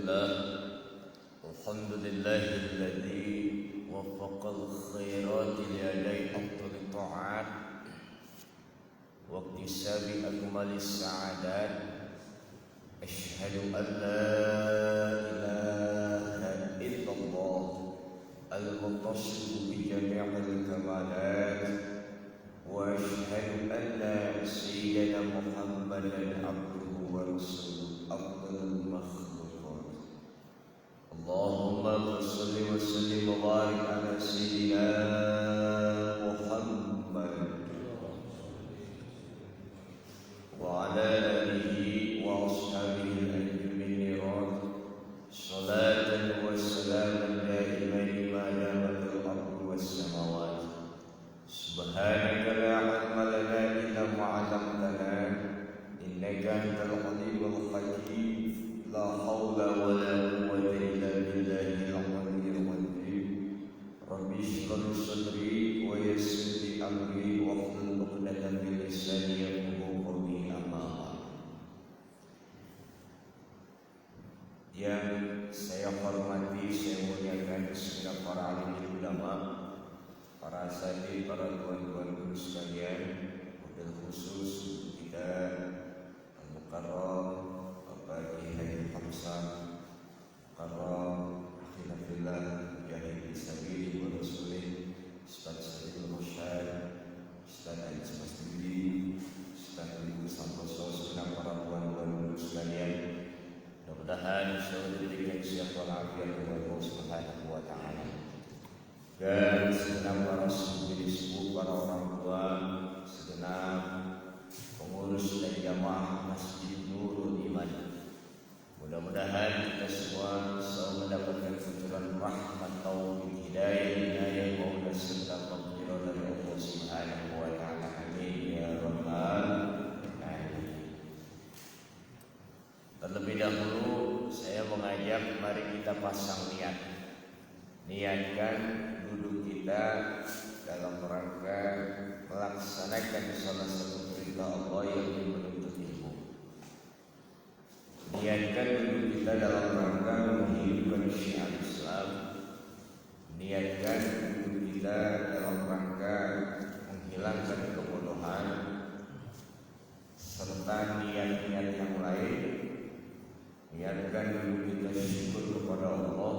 لله الحمد لله الذي وفق الخيرات لأداء أفضل الطاعات واكتساب أكمل السعادات. أشهد أن لا إله إلا الله المتصف بجميع الكمالات، وأشهد أن سيدنا محمدا عبده ورسوله أفضل المخلوقات. اللهم صل وسلم وبارك على سيدنا محمد وعلى آله وأصحابه الأجمعين، صلاة وسلاما دائمين ما دامت الأرض والسماوات. سبحانك لا علم لنا إلا ما علمتنا إنك أنت العليم الحكيم. لا حول ولا قوة إلا بالله العلي العظيم. رب اشرح لي صدري ويسر لي أمري واحلل عقدة من لساني يفقهوا قولي. أما بعد. Yang saya hormati, saya muliakan segenap para alim ulama, para asatidz, para tuan-tuan guru sekalian, wabil khusus kita Al-Mukarram Bapak Haji Hamzah Mukarram Akhilafillah Mujahid Bisabili wa Rasulih, Ustaz Sadil Musyad, Ustaz Aziz Masjidi, Ustaz Ibu Santoso, segenap para tuan-tuan guru sekalian, mudah-mudahan insyaallah diberikan sehat walafiat oleh Allah Subhanahu wa taala. Dan segenap para sepuh, para orang tua, segenap pengurus dan jamaah Masjid Nurul Iman. Mudah-mudahan kita semua selalu mendapatkan kucuran rahmat, taufik, hidayah, maula serta maghfirah dari Allah Subhanahu wa taala. Amin ya rabbal alamin. Terlebih dahulu saya mengajak mari kita pasang niat. Niatkan duduk kita dalam rangka melaksanakan salah satu perintah Allah yang menuntut ilmu. Niatkan duduk kita dalam rangka menghidupkan syiar Islam. Niatkan duduk kita dalam rangka menghilangkan kebodohan, serta niat-niat yang lain. Niatkan duduk kita syukur kepada Allah,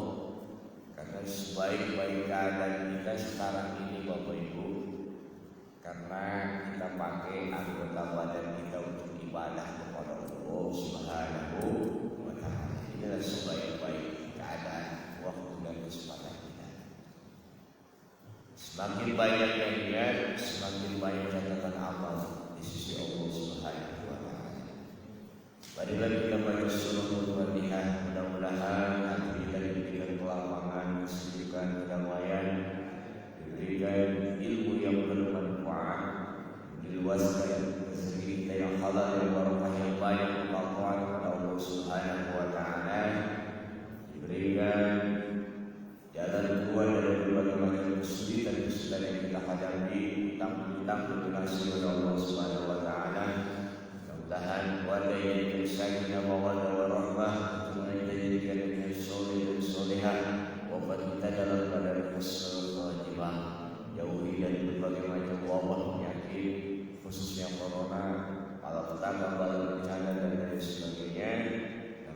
karena sebaik-baik keadaan kita sekarang ini Bapak Ibu, karena kita pakai anggota badan kita untuk ibadah kepada Allah Subhanahu wa taala. Inilah sebaik-baik keadaan waktu dan kesempatan kita. Semakin banyak yang niat, semakin banyak catatan amal di sisi Allah Subhanahu wa taala. Marilah kita baca surah Al-Fatihah. Mudah-mudahan hati kita diberikan kelapangan, kesejukan, kedamaian, diberikan ilmu yang bermanfaat, diluaskan rezeki kita yang halal, yang barakah, yang banyak, bermanfaat kepada Allah Subhanahu wa taala, diberikan jalan keluar dari berbagai macam kesulitan yang kita hadapi, tentang donasi oleh Allah Subhanahu wa taala. Mudah-mudahan keluarga yang sakinah mawaddah warahmah, kita dijadikan dengan soleh dan solehah, wafat kita dalam keadaan husnul khatimah, jauhi dari berbagai macam wabah penyakit, khususnya corona, malapetaka, bala bencana dan lain sebagainya.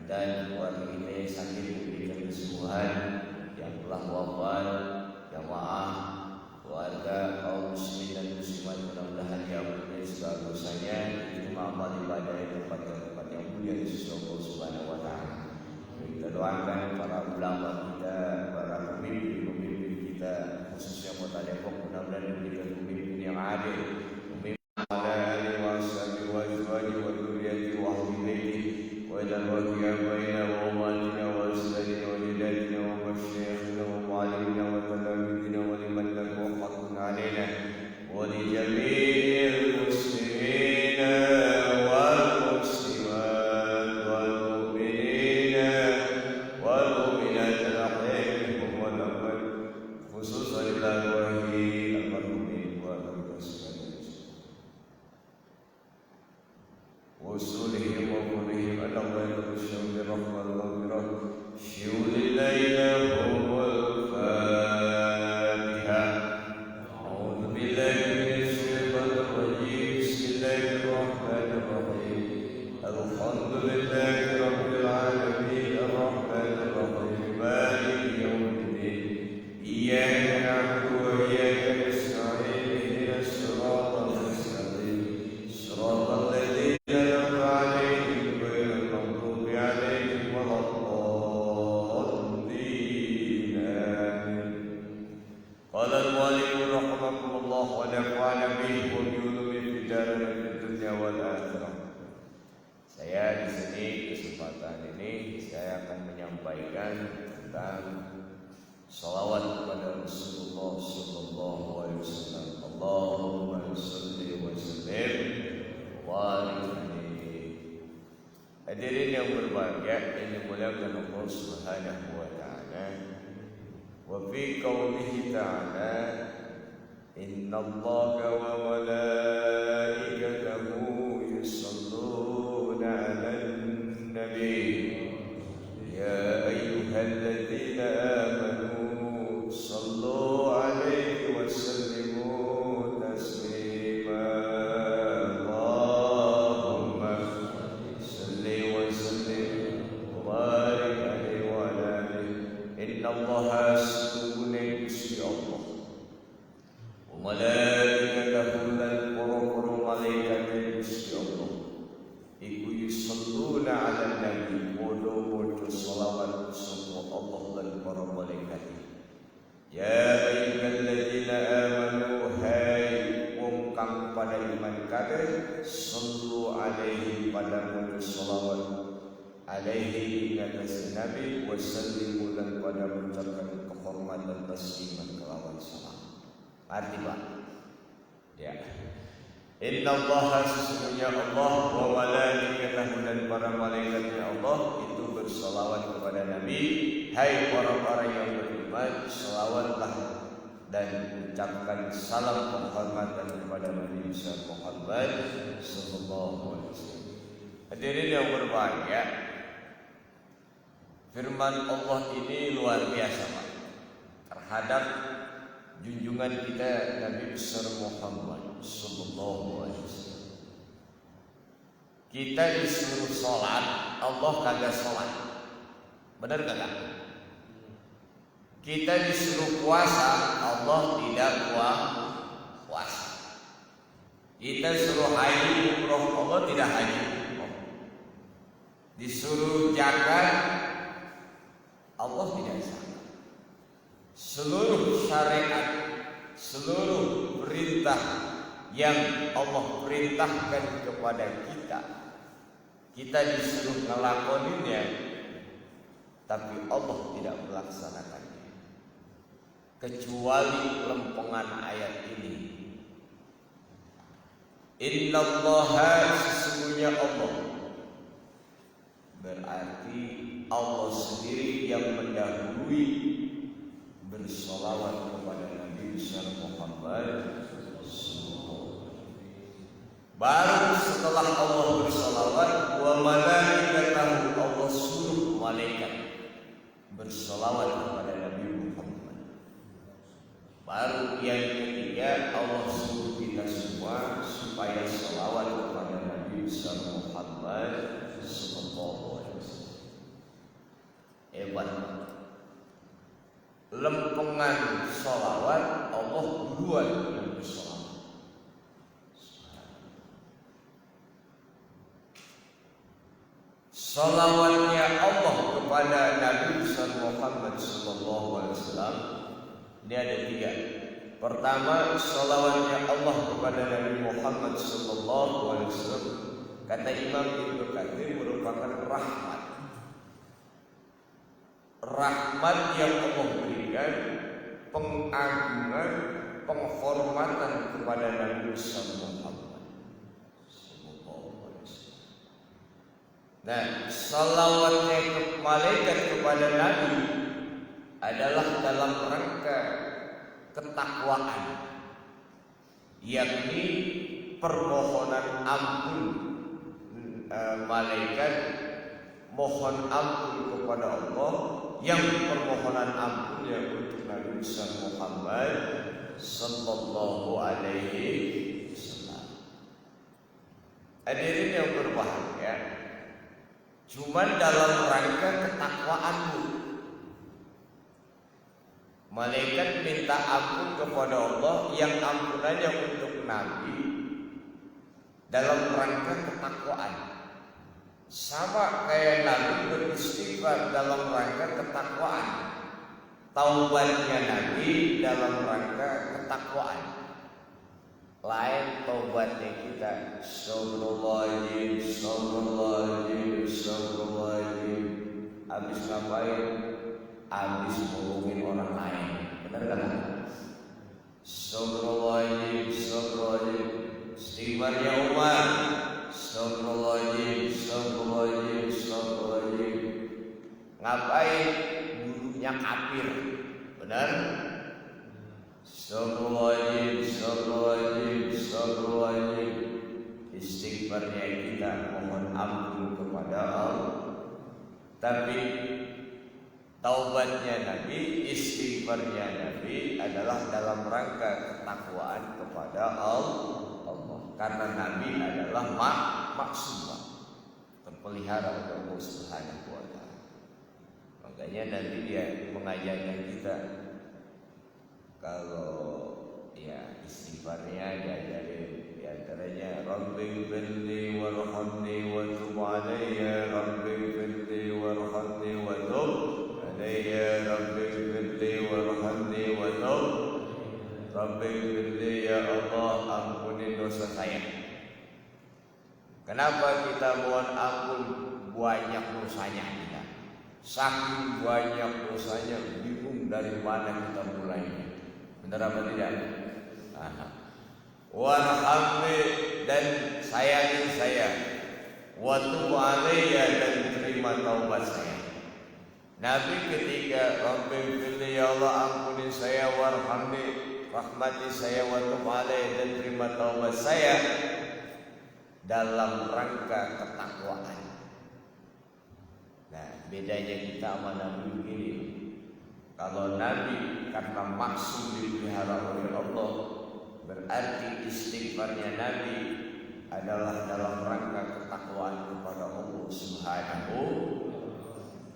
Dan keluarga kita yang sakit diberikan kesembuhan, yang telah wafat, jamaah, keluarga, kaum muslimin dan muslimat, mudah-mudahan diampuni segala dosanya, diterima amal ibadah yang tempat yang mulia di sisi Allah Subhanahu wa taala. Kita doakan para ulama kita, para pemimpin kita, khususnya Kota Depok, mudah-mudahan diberikan pemimpin yang adil, pemimpin ala alihi wa sahbihi wa azwajihi wa dzurriyyatihi wa ahli baitihi wa ila baqiya baina wa umatina wa asladina wa lidatina wa masyayikhina wa mu'allimina wa talamidina wa liman lahu haqqun alaina wa li jami'il muslimina wal muslimat wal mu'minina wal mu'minat al-ahya'i minhum wal amwat, khususan ila wahyi al-marhumin wa al-muslimin wa usulihim wa qulihim Allah wa yatashawir kesempatan ini saya akan menyampaikan tentang salawat kepada Rasulullah sallallahu alaihi wasallam. Allahumma shalli wa sallim wa barik. Hadirin yang berbahagia, yang dimuliakan Allah Subhanahu wa taala. Wa fi qoulihi ta'ala, innallaha wa malaikatahu yusholluna 'alan nabi ya ayyuhalladzina amanu shallu 'alaihi wa sallimu taslima. Allahumma shalli wa sallim wa barik 'alaihi wa ala alihi. Innallaha sesungguhnya Gusti Allah wa malaikatahu lan para malaikat Gusti Allah iku yusholluna 'alan nabi, padha-padha shalawat sapa Allah lan para malaikat. Ya ayyuhalladzina amanu, hai wong kang pada iman kabeh, sallu alaihi, pada maca shalawat alaihi ing atas nabi, wa sallimu lan pada mengucapkan kehormatan tasliman kelawan salam. Arti Pak, ya. Inna Allah, sesungguhnya Allah, wa malaikatahu dan para malaikatnya Allah itu bersalawat kepada Nabi. Hai orang-orang yang beriman, salawatlah dan ucapkan salam penghormatan kepada Nabi Muhammad sallallahu alaihi wasallam. Hadirin yang berbahagia, firman Allah ini luar biasa Pak terhadap junjungan kita Nabi besar Muhammad sallallahu alaihi wasallam. Kita disuruh sholat, Allah kagak sholat. Benar kagak? Kita disuruh puasa, Allah tidak puasa. Kita suruh haji umroh, Allah tidak haji umroh. Disuruh zakat, Allah tidak zakat. Seluruh syariat, seluruh perintah yang Allah perintahkan kepada kita disuruh ngelakoninnya, tapi Allah tidak melaksanakannya, kecuali lempengan ayat ini. Innallaha, sesungguhnya Allah, berarti Allah sendiri yang mendahului bersolawat kepada Nabi besar Muhammad. Baru setelah Allah bersolawat, wa malaikatahu, Allah suruh malaikat bersolawat kepada Nabi Muhammad. Baru yang ketiga, Allah suruh kita semua supaya solawat kepada Nabi besar Muhammad sallallahu alaihi wasallam. Hebat. Lempengan sholawat Allah duluan yang bersolawat. Sholawatnya Allah kepada Nabi besar Muhammad sallallahu alaihi wasallam ini ada tiga. Pertama, sholawatnya Allah kepada Nabi Muhammad sallallahu alaihi wasallam, kata Imam Ibnu Katsir, merupakan rahmat. Rahmat yang Allah berikan, pengagungan, penghormatan kepada Nabi besar Muhammad sallallahu alaihi wasallam. Nah, salawatnya malaikat kepada Nabi adalah dalam rangka ketakwaan, yakni permohonan ampun. Malaikat mohon ampun kepada Allah, yang permohonan ampunnya untuk Nabi besar Muhammad sallallahu alaihi wasallam. Hadirin yang berbahagia, cuman dalam rangka ketakwaanmu, malaikat minta ampun kepada Allah, yang ampunannya untuk Nabi dalam rangka ketakwaan. Sama kayak Nabi beristighfar dalam rangka ketakwaan, taubatnya Nabi dalam rangka ketakwaan. Lain taubatnya kita, astagfirullahaladzim, astagfirullahaladzim, astagfirullahaladzim. habis ngapain? Habis ngomongin orang lain. Benar kan? Astagfirullahaladzim, astagfirullahaladzim. Istighfarnya Umar. Astagfirullahaladzim, astagfirullahaladzim, astagfirullahaladzim. Ngapain? Gurunya kafir. Benar? Astagfirullahaladzim, astagfirullahaladzim, astagfirullahaladzim. Istighfarnya kita mohon ampun kepada Allah. Tapi taubatnya Nabi, istighfarnya Nabi adalah dalam rangka ketakwaan kepada Allah. Karena Nabi adalah maksumah, terpelihara oleh Allah Subhanahu wa Ta'ala. Makanya nanti dia mengajarkan kita kalau ya istighfarnya diajarin diantaranya Rabbi firli warhamni wa tub alayya, Rabbi firli warhamni wa tub alayya, Rabbi firli warhamni wa tub, Rabbi firli ya Allah ampuni dosa saya. Kenapa kita mohon ampun? Banyak dosanya kita. Saking banyak dosanya bingung dari mana kita mulainya. Benar apa tidak? Warhamni dan sayangi saya, wa tub alayya dan terima taubat saya. Nabi ketika Rabbi firli ya Allah ampuni saya, warhamni rahmati saya, wa tub alayya dan terima taubat saya, dalam rangka ketakwaan. Nah, bedanya kita sama Nabi begini. Kalau Nabi karena maksud dipelihara oleh Allah, berarti istighfarnya Nabi adalah dalam rangka ketakwaan kepada Allah Subhanahu.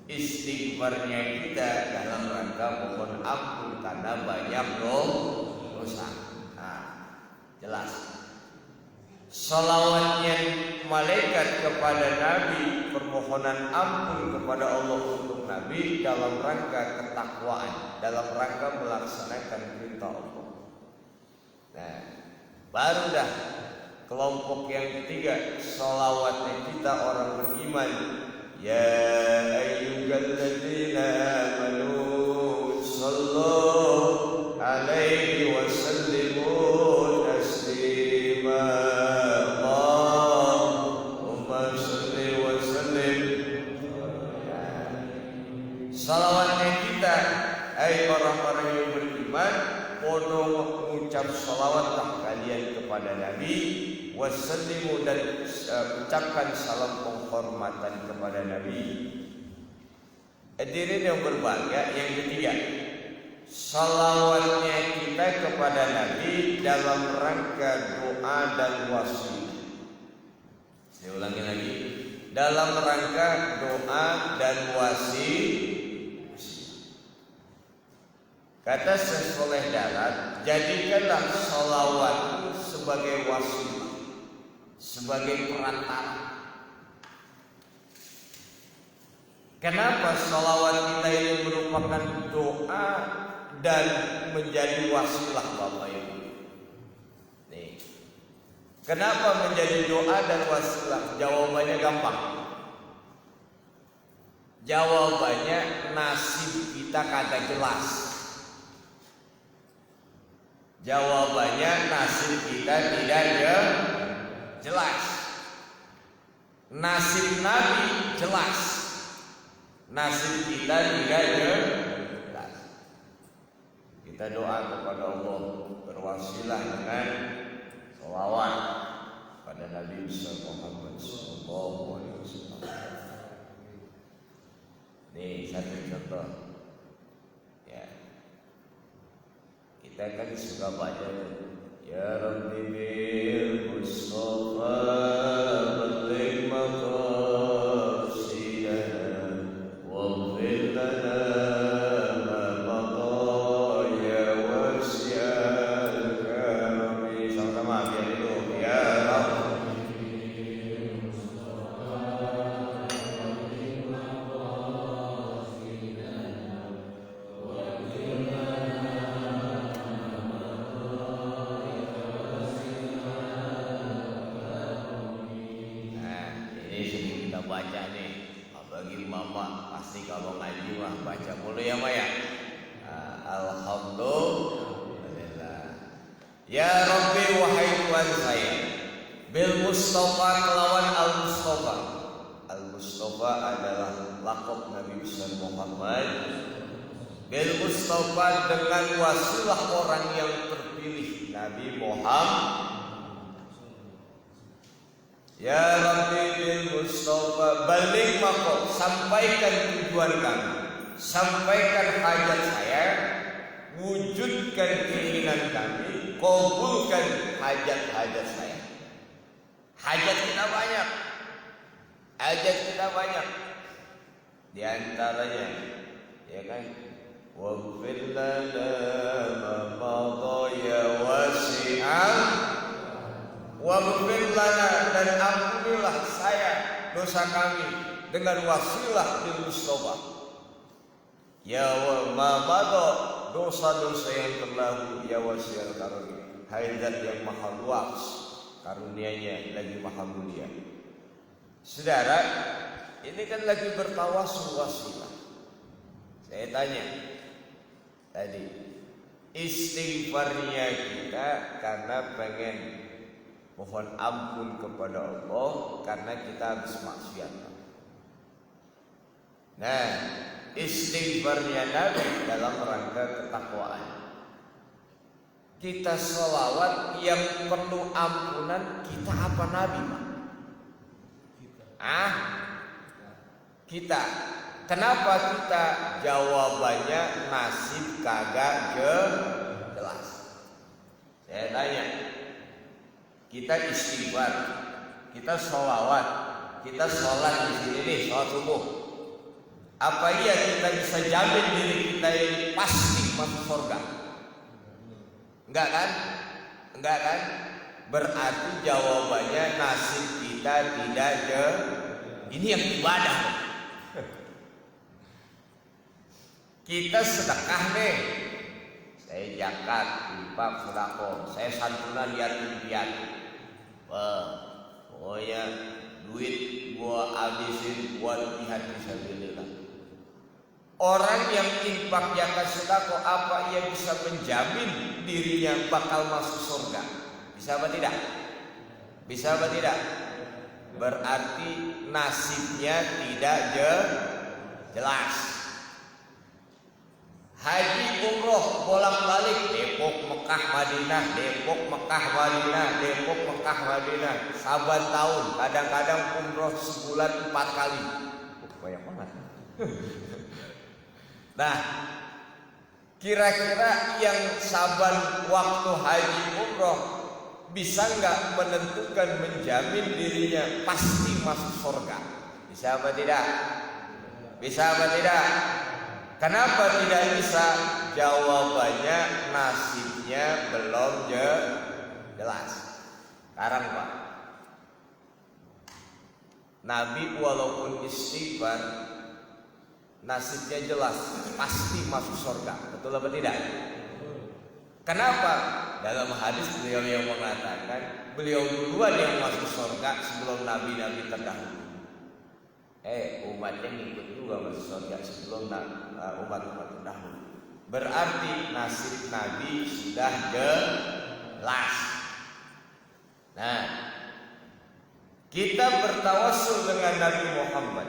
Istighfarnya kita dalam rangka mohon ampun karena banyak dosa. Nah, jelas. Salawatnya malaikat kepada Nabi, permohonan ampun kepada Allah untuk Nabi dalam rangka ketakwaan, dalam rangka melaksanakan perintah Allah. Nah, baru dah kelompok yang ketiga, salawatnya kita orang beriman. Ya ayyuhalladzina amanu sallu alaihi wa sallimu taslima. Allahumma salli wa sallim. Salawatnya kita, hai orang-orang yang beriman, podo mengucap salawatlah kalian kepada Nabi, wasallimu dan ucapkan salam penghormatan kepada Nabi. Hadirin yang berbahagia, yang ketiga, salawatnya kita kepada Nabi dalam rangka doa dan wasilah. Saya ulangi lagi, dalam rangka doa dan wasilah. Kata Syekh Saleh Darat, jadikanlah salawat sebagai wasilah, sebagai perantara. Kenapa salawat kita ini merupakan doa dan menjadi wasilah Bapak Ibu? Nih, kenapa menjadi doa dan wasilah? Jawabannya gampang. Jawabannya nasib kita kagak jelas. Jawabannya nasib kita tidak jelas. Nasib Nabi jelas. Nasib kita tidak jelas. Kita doa kepada Allah, berwasilah dengan sholawat pada Nabi Muhammad SAW. Nih satu contoh. Kita kan suka baca Ya Rabbi bil Mustafa balligh maqasidana waghfir lana ma madaa ya wasi'al karami. Sama-sama biar dulu. Ya Rabbi mama pasti kalau ngaji mah baca mulu ya Maya. Alhamdulillah. Ya Rabbi wahai Tuhan saya, bil Mustafa kelawan al Mustafa. Al Mustafa adalah lakop Nabi besar Muhammad. Bil Mustafa dengan wasilah orang yang terpilih Nabi Muhammad. Ya Rabbi bil Mustafa balik mako, sampaikan tujuan kami, sampaikan hajat saya, wujudkan keinginan kami, kabulkan hajat-hajat saya. Hajat kita banyak, hajat kita banyak. Di antaranya, ya kan? Waghfir lana ma madha ya wasi'an waghfir lana, dan ampunilah saya dosa kami dengan wasilah bil Mustafa. Ya ma madha, dosa-dosa yang terlalu, ya wasi'al karunia, hai zat yang maha luas karunia-Nya lagi maha mulia. Saudara, ini kan lagi bertawasul wasilah. Saya tanya tadi, istighfarnya kita karena pengen mohon ampun kepada Allah karena kita habis maksiat. Nah, istighfarnya Nabi dalam rangka ketakwaan. Kita sholawat yang perlu ampunan kita apa Nabi, Pak? Kita. Kenapa kita? Jawabannya nasib kagak jelas. Saya tanya, kita istighfar, kita sholawat, kita sholat di sini nih, sholat subuh. Apa iya kita bisa jamin diri kita ini pasti masuk surga? Enggak kan? Enggak kan? Berarti jawabannya nasib kita tidak ini yang ibadah. Kita sedekah nih, saya zakat, infak, sedekah, saya santunan yatim piatu. Wah, pokoknya duit gua habisin buat jihad fisabilillah. Orang yang infak, zakat, sedekah, apa ia bisa menjamin dirinya bakal masuk surga? Bisa apa tidak? Bisa apa tidak? Berarti nasibnya tidak jelas. Haji umroh bolak-balik Depok Mekah Madinah, Depok Mekah Madinah, Depok Mekah Madinah, saban tahun, kadang-kadang umroh sebulan 4 kali. Banyak banget. Nah, kira-kira yang saban waktu haji umroh bisa nggak menentukan, menjamin dirinya pasti masuk surga? Bisa apa tidak? Bisa apa tidak? Kenapa tidak bisa? Jawabannya nasibnya belum jelas. Sekarang Pak, Nabi walaupun istighfar nasibnya jelas, pasti masuk surga. Betul apa tidak? Kenapa? Dalam hadis beliau yang mengatakan beliau duluan yang masuk surga sebelum nabi-nabi terdahulu. Umatnya ngikut juga masuk surga sebelum umat-umat terdahulu. Berarti nasib Nabi sudah jelas. Nah, kita bertawassul dengan Nabi Muhammad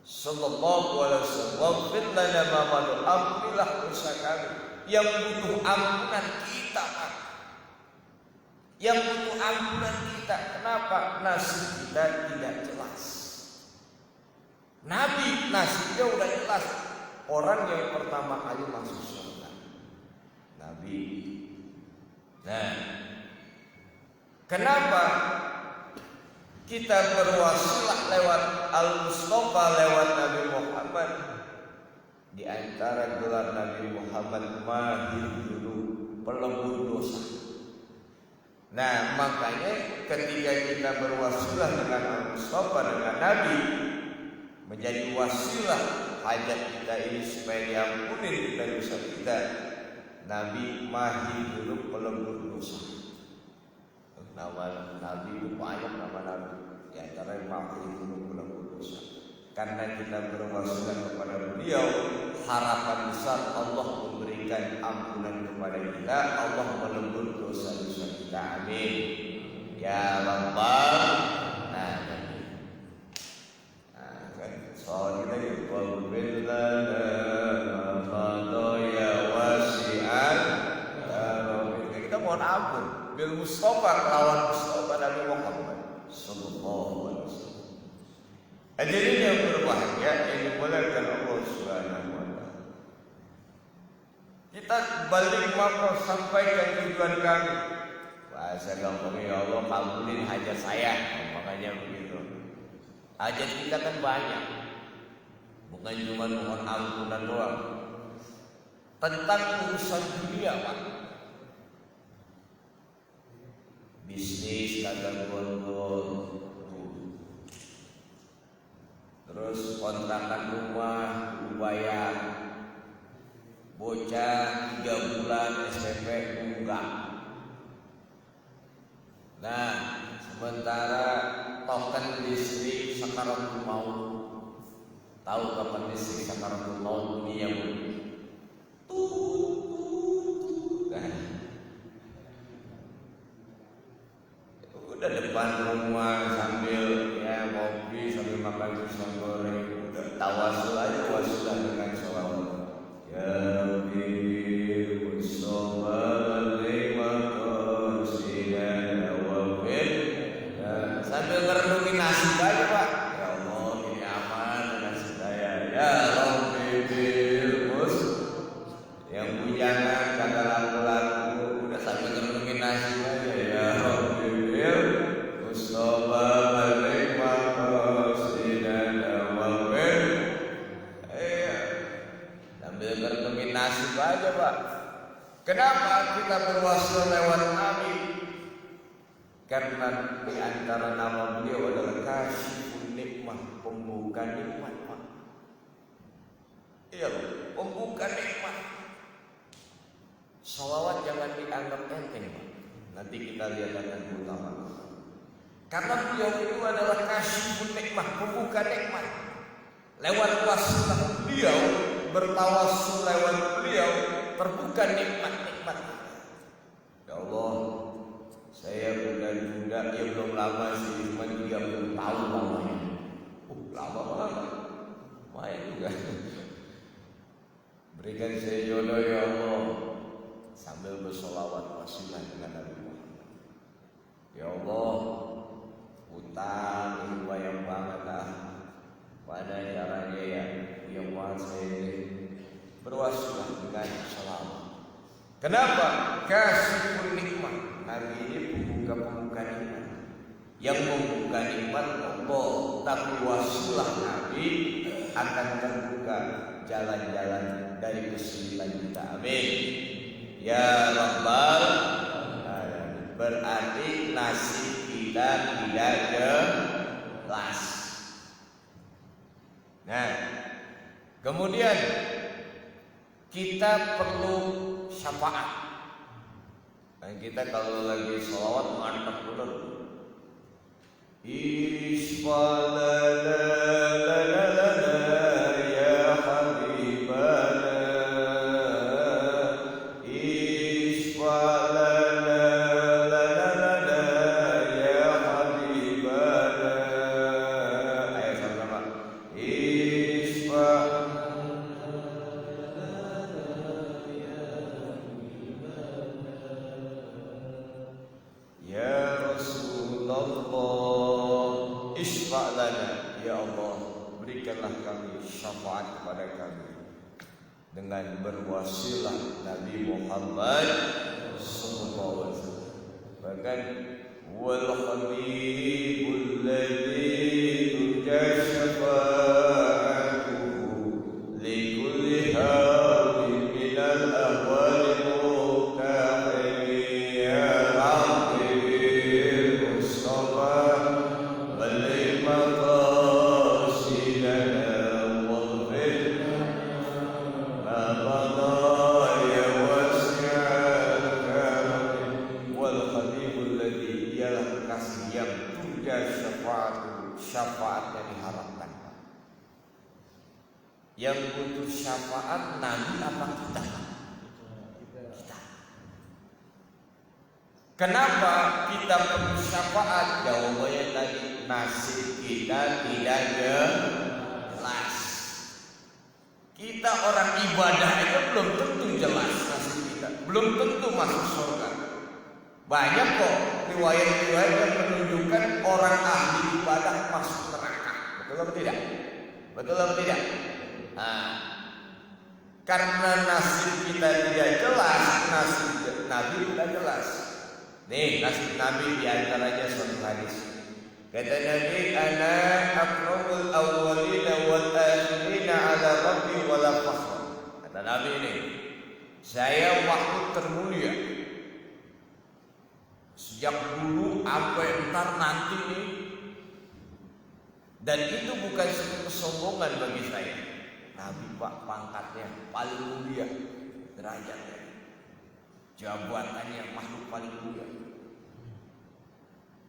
sallallahu alaihi wasallam, "Fillana ma madu amrilah dosa kami." Yang butuh ampunan kita, Pak. Yang butuh ampunan kita. Kenapa? Nasib kita tidak jelas. Nabi nasibnya udah jelas. Orang yang pertama kali masuk surga Nabi. Nah, kenapa kita berwasilah lewat Al-Mustafa, lewat Nabi Muhammad? Di antara gelar Nabi Muhammad mahir dulu, pelembur dosa. Nah, makanya ketika kita berwasilah dengan Al-Mustafa, dengan Nabi, menjadi wasilah hajat kita ini supaya diampuni kita dosa kita. Nabi mahir dulu, pelembur dosa. Nama Nabi itu banyak, nama Nabi. Di antara yang mahir dulu, pelembur dosa. karena kita berwasilah kepada beliau, harapan besar Allah memberikan ampunan kepada kita, Allah melebur dosa-dosa kita. Amin ya rabbal alamin. Soal kita itu wabilana ya wasi'an. Kita mohon ampun bil Mustafa, kelawan Mustafa Nabi Muhammad sallallahu alaihi wasallam. Hadirin yang berbahagia yang dimuliakan Allah Subhanahu wa taala. Kita balik makro sampaikan tujuan kami. Bahasa gampangnya, ya Allah kabulin hajat saya, makanya begitu. Hajat kita kan banyak, bukan cuma mohon ampunan doang. Tentang urusan dunia, Pak. Bisnis kagak gondol, terus kontrakan rumah bayar, bocah 3 bulan SPP enggak. Nah, sementara token listrik sakaratul maut. Tahu kapan listrik sakaratul maut dunia udah depan rumah sambil ya ngopi sambil makan pisang goreng, udah tawasul aja, wasilah dengan sholawat. Ya Rabbi Mustafa lima qasidan wa fil, sambil ngerenungin nasib aja, Pak. Ya Allah, ini aman nasib saya. Ya Rabbi Mus, yang bujana kata laku-laku, udah sambil ngerenungin nasib aja. Ya Rabbi Mustafa balik maqasidan wa fil, sambil ngerenungin nasib aja, Pak. Kenapa kita berwasilah lewat Nabi? Karena di antara nama beliau adalah Kasyifun Nikmah, pembuka nikmat, Pak. Iya, pembuka nikmat. Sholawat jangan dianggap enteng, Pak. Nanti kita lihat akan utama. Karena beliau itu adalah Kasyifun Nikmah, pembuka nikmat. Lewat wasilah beliau, bertawassul lewat beliau, terbuka nikmat-nikmat. Ya Allah, saya muda-muda, ya belum lama sih, cuma 30 tahun lamanya. Lama banget, lumayan juga. Berikan saya jodoh ya Allah, sambil bersolawat wasilah dengan Nabi Muhammad. Ya Allah, utang ini banyak banget lah. Pada caranya ya, yang mau saya berwasilah dengan sholawat. Kenapa? Kasyifun nikmat. Nabi ini pembuka nikmat. Yang membuka nikmat Allah, tapi wasilah Nabi akan terbuka jalan-jalan dari kesulitan kita. Amin ya rabbal alamin. Berarti nasib kita tidak jelas. Nah, kemudian kita perlu syafaat. Dan kita kalau lagi sholawat mantap betul. Syafaat kepada kami dengan berwasilah Nabi Muhammad sallallahu alaihi wasallam. Bahkan wal habibul ladzi turja syafa'atuhu li kulli halin minal ahwali muqtahimi ya Rabbi Mustafa balik maqasidana Yang butuh syafaat Nabi apa kita? Kita. Kenapa kita perlu syafaat? Jawabannya tadi, nasib kita tidak jelas. Kita orang ibadah itu belum tentu jelas nasib kita, belum tentu masuk surga. Banyak kok riwayat-riwayat yang menunjukkan orang ahli ibadah masuk neraka. Betul atau tidak? Betul atau tidak? Nah, karena nasib kita tidak jelas, nasib Nabi tidak jelas. Nih, nasib Nabi diantaranya suatu hadis. Kata Nabi, ana akramul awwalina wal akhirina ala rabbi wala fakhr. Kata Nabi ini, saya makhluk termulia sejak dulu sampai ntar nanti nih. Dan itu bukan suatu kesombongan bagi saya. Nabi Pak pangkatnya paling mulia, derajatnya, jabatannya makhluk paling mulia.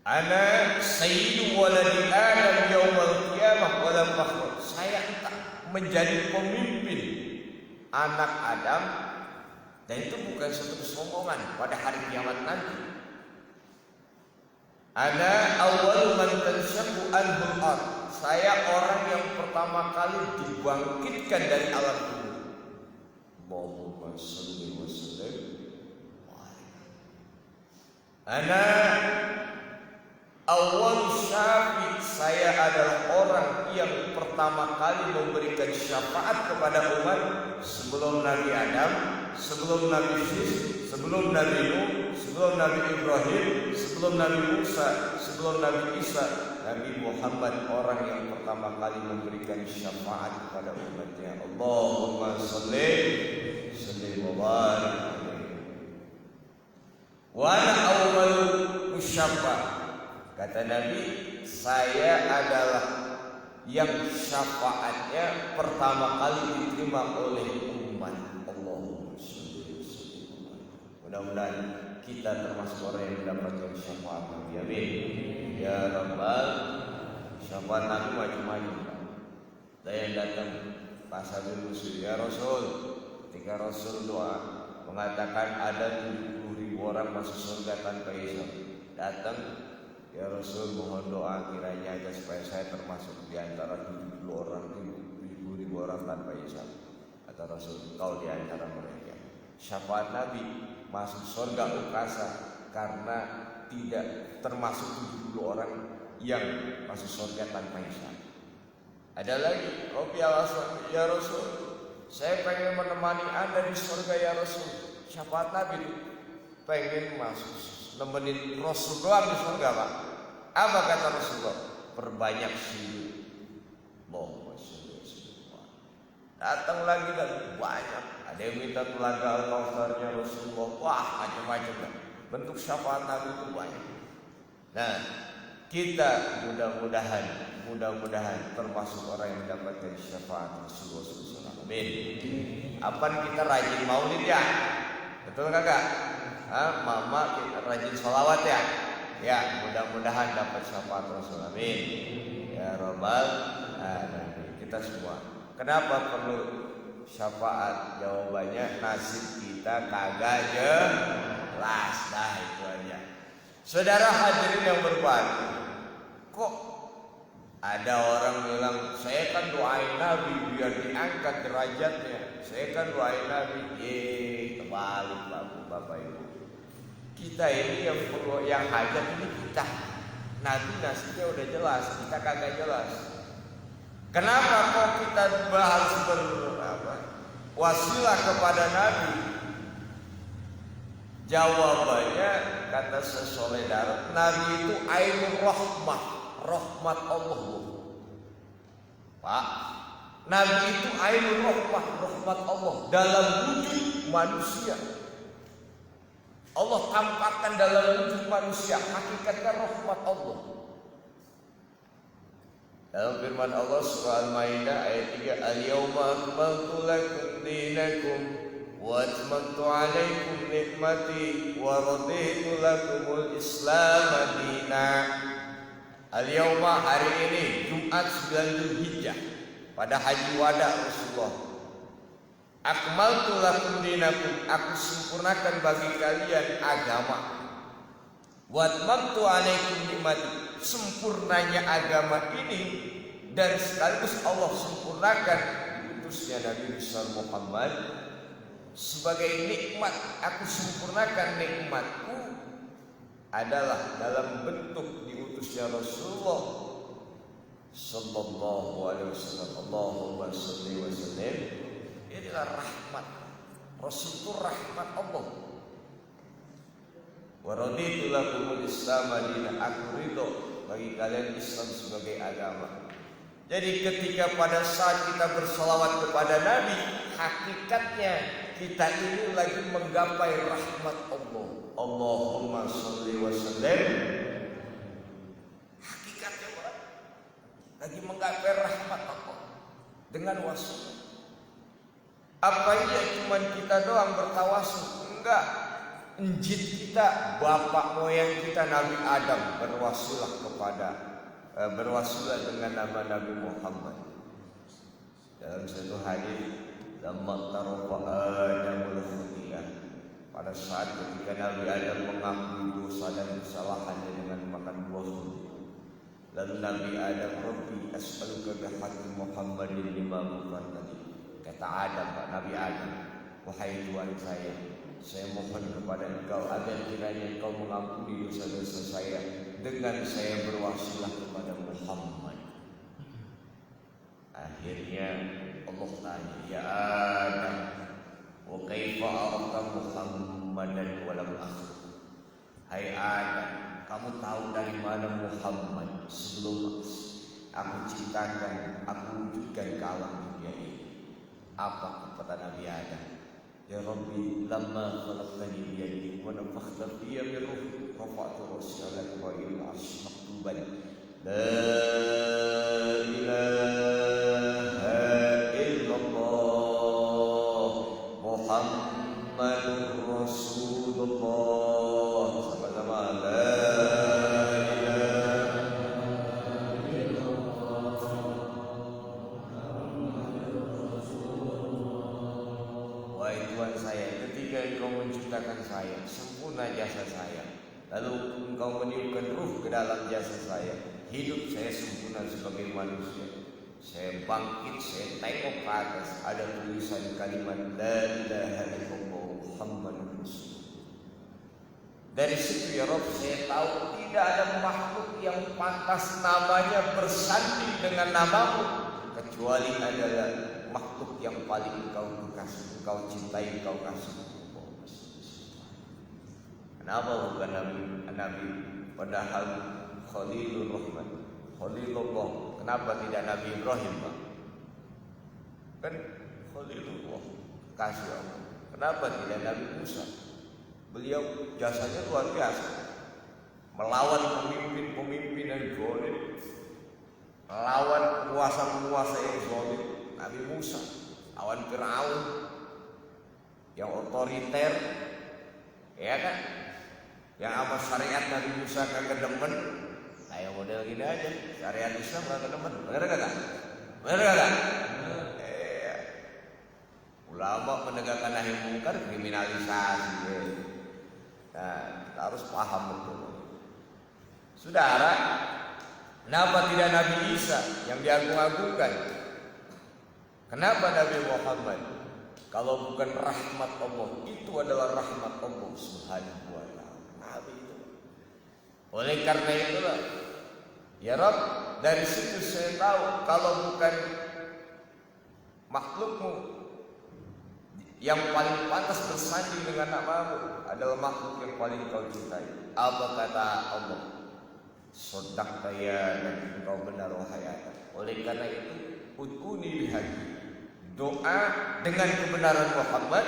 Ana sayyidu waladi Adam yaumal qiyamah wala fakhr. Saya entah menjadi pemimpin anak Adam, dan itu bukan suatu kesombongan pada hari kiamat nanti. Ana awwal man tanshaqqu anhul ard. Saya orang yang pertama kali dibangkitkan dari alam kubur. Allahumma shalli wa sallim. Ana awal syafi'. Saya adalah orang yang pertama kali memberikan syafaat kepada umat sebelum Nabi Adam, sebelum Nabi Sis, sebelum Nabi Nuh, sebelum Nabi Ibrahim, sebelum Nabi Musa, sebelum Nabi Isa. Nabi Muhammad orang yang pertama kali memberikan syafaat kepada umatnya. Allahumma shalli wa barik. Wa ana awwal musyaffa. Kata Nabi, saya adalah yang syafaatnya pertama kali diterima oleh umat. Allahumma shalli wa barik. Mudah-mudahan kita termasuk orang yang mendapatkan syafaat Nabi. Amin. Ya Rabbal, syafaat Nabi macam-macam. Ada yang datang pas Habib Rasul, ya Rasul, ketika Rasul doa mengatakan ada 70.000 orang masuk surga tanpa hisab. Datang, ya Rasul mohon doa kiranya aja supaya saya termasuk di antara 70.000 orang tanpa hisab. Kata Rasul, kau di antara mereka. Syafaat Nabi masuk surga ukasa karena tidak termasuk 70 orang yang masuk surga tanpa hisab. Ada lagi, ya Rasul, saya pengen menemani Anda di surga ya Rasul. Syafaat Nabi itu pengen masuk nemenin Rasul doang di surga, Pak. Apa kata Rasulullah? Perbanyak sujud. Allahumma sholli wa sallim. Datang lagi dan banyak. Ada yang minta telaga Al-Kautsarnya Rasulullah. Wah, macam-macam. Bentuk syafaat Nabi itu banyak. Nah, kita mudah-mudahan termasuk orang yang mendapatkan syafaat Rasulullah SAW. Amin. Apa kita rajin maulid ya? Betul kagak? Mama kita rajin sholawat ya? Ya, mudah-mudahan dapat syafaat Rasul. Amin. Ya Rabbal alamin. Kita semua. Kenapa perlu syafaat? Jawabannya nasib kita kagak jelas. Dah itu aja. Saudara hadirin yang berbahagia, kok ada orang bilang saya kan doain Nabi biar diangkat derajatnya, saya kan doain Nabi. Terbalik Bapak Ibu. Kita ini yang perlu, yang hajat ini kita. Nabi nasibnya udah jelas, kita kagak jelas. Kenapa kok kita harus wasilah kepada Nabi? Jawabannya kata Syekh Darat, Nabi itu ainul rahmah, rahmat Allah. Pak, Nabi itu ainul rahmah, rahmat Allah dalam wujud manusia. Allah tampakkan dalam wujud manusia, hakikatnya rahmat Allah. Dalam firman Allah surah Al-Maidah ayat 3, Al-yawma akmaltu lakum dinakum wa atmamtu alaikum nikmati wa raditu lakumul Islam madina. Al-yawma hari ini Jumat 9 Dzulhijjah pada haji wada Rasulullah, akmaltu lakum dinakum, aku sempurnakan bagi kalian agama. Wa atmamtu alaikum nikmati, sempurnanya agama ini dan sekaligus Allah sempurnakan diutusnya Nabi besar Muhammad sebagai nikmat. Aku sempurnakan nikmatku adalah dalam bentuk diutusnya Rasulullah sallallahu alaihi wasallam. Allahumma shalli wa sallim. Inilah rahmat. Rasul itu rahmat Allah. Wa raditu lakumul Islam dinan, aku ridho bagi kalian Islam sebagai agama. Jadi ketika pada saat kita bersolawat kepada Nabi, hakikatnya kita ini lagi menggapai rahmat Allah. Allahumma sholli wa sallim. Hakikatnya apa? Lagi menggapai rahmat Allah dengan wasilah. Apa iya cuma kita doang bertawasul? Enggak. Injil kita, bapak moyang kita Nabi Adam berwasilah dengan nama Nabi Muhammad. Dalam satu hadis, lamma tarafa Adamul khutiyah, pada saat ketika Nabi Adam mengakui dosa dan kesalahannya dengan makan buah kurma, lalu Nabi Adam, Rabbi as'aluka bihaqqi Muhammadin lima bukartani. Kata Adam, Nabi Adam, wahai Tuhan saya mohon kepada Engkau agar kiranya Engkau mengampuni dosa-dosa saya dengan saya berwasilah kepada Muhammad. Akhirnya Allah tanya, ya Adam, wa kaifa arafta Muhammadan wa lam akhluq? Hai Adam, kamu tahu dari mana Muhammad sebelum aku ciptakan, aku wujudkan ke alam dunia ini? Apa kata Nabi Adam? Ya Rabbi, lamma khalaqtani biyadika wa nafakhta fiyya min ruhi, rafa'tu ra'si 'ala al-qa'il 'arsy maktuban la ilaha illallah Muhammadur Rasulullah. Sama-sama la ilaha Tuhan saya, ketika Engkau menciptakan saya, sempurna jasa saya, lalu Engkau meniupkan ruh ke dalam jasa saya, hidup saya sempurna sebagai manusia. Saya bangkit, saya tengok ke atas, ada tulisan kalimat la ilaha illallah Muhammadur Rasulullah. Dari situ ya Rabb, saya tahu tidak ada makhluk yang pantas namanya bersanding dengan namamu kecuali adalah makhluk yang paling Engkau kasih, Engkau cintai, Engkau kasih. Kenapa bukan Nabi? Padahal Khalilur Rahman, Khalilullah. Kenapa tidak Nabi Ibrahim, Pak? Kan Khalilullah, kasih Allah. Kenapa tidak Nabi Musa? Beliau jasanya luar biasa, melawan pemimpin-pemimpin yang zalim, melawan penguasa-penguasa yang zalim. Nabi Musa lawan Fir'aun yang otoriter, ya kan? Yang apa syariat Nabi Musa kagak demen, kayak model gini aja, syariat Islam kagak demen, bener kagak? Bener kagak? Ulama menegakkan nahi mungkar kriminalisasi. Nah, kita harus paham betul. Saudara, kenapa tidak Nabi Isa yang diagung-agungkan? Kenapa Nabi Muhammad? Kalau bukan rahmat Allah, itu adalah rahmat Allah Subhanahu wa ta'ala. Nabi itu. Oleh karena itulah, ya Rabb, dari situ saya tahu kalau bukan makhlukmu yang paling pantas bersanding dengan namamu adalah makhluk yang paling kau cintai. Apa kata Allah? Shadaqta ya Nabi, engkau benar wahai Adam. Oleh karena itu, ud'uni bihaqi, doa dengan kebenaran Muhammad,